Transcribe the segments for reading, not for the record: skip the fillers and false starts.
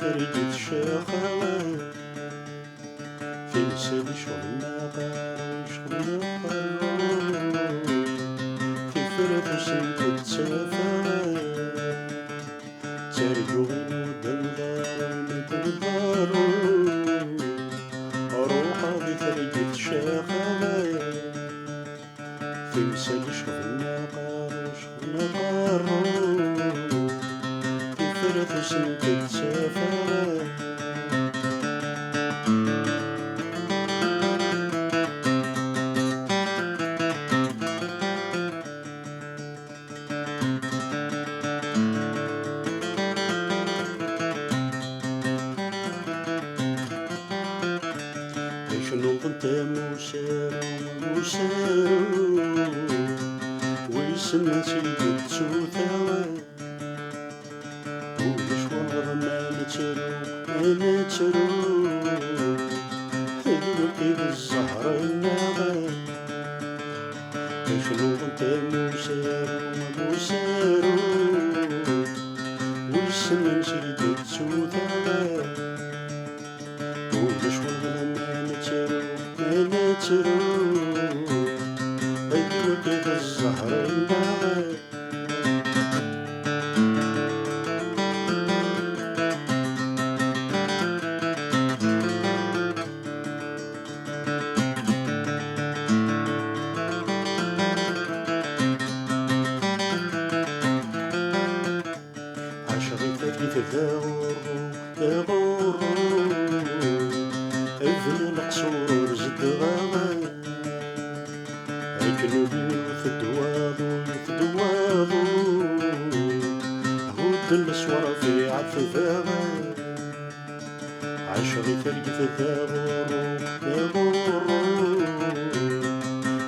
ثريد شاخوات في مسالي شغلنا غار شغلنا غار في فرد سنت تسافات تاريو غينو دلدار روحا في ثريد شاخوات في مسالي شغلنا غار في فرد سنت تسافات شنو كنت موسارو ويسمتي بالتوثاوات ومشوار ما نترو حلو كيف الزهر النغات شنو كنت موسارو ويسمتي بالتوثاوات ومشوار ما نترو حلو كيف الزهر النغات ثغور ابن القصور زد غابات أجنبي يثدواضو هود النسوار في عفثاغات عشري فرق ثغور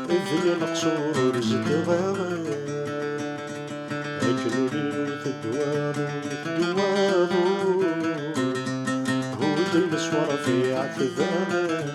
ابن القصور زد غابات أجنبي يثدواضو هود النسوار في عفثاغات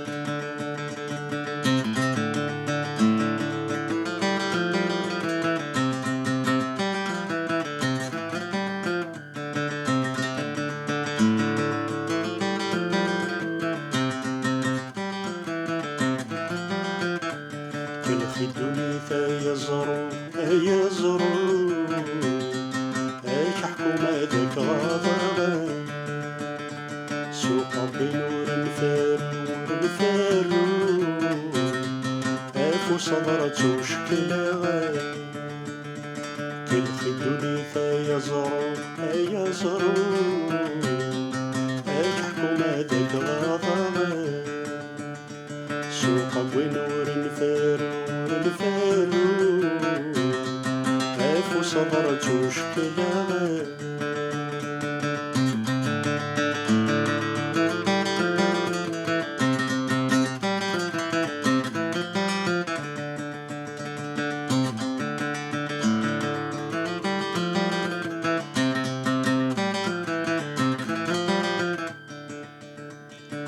الخدوني يزرو ايش حكومة ذاك غضبان سوق بنور نفارو افو صدرت وشكلاغات كل خدوني يزرو ايش حكومة ذاك غضبان سوق بنور نفارو عفو صبرت وشكلاغات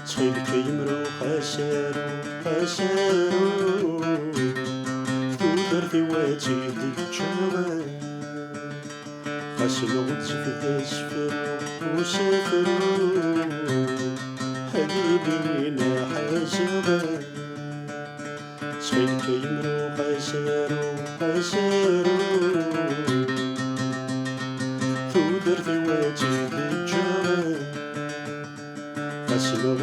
تخيل كيمرو خسارو تودر في واتي ديك الجوال خاسلو تفدا وسافرو حبيبينا حاسبان تخيل كيمرو خسارو تودر في واتي ديك الجوال خاسلو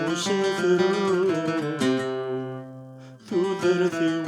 وسافرو تودر في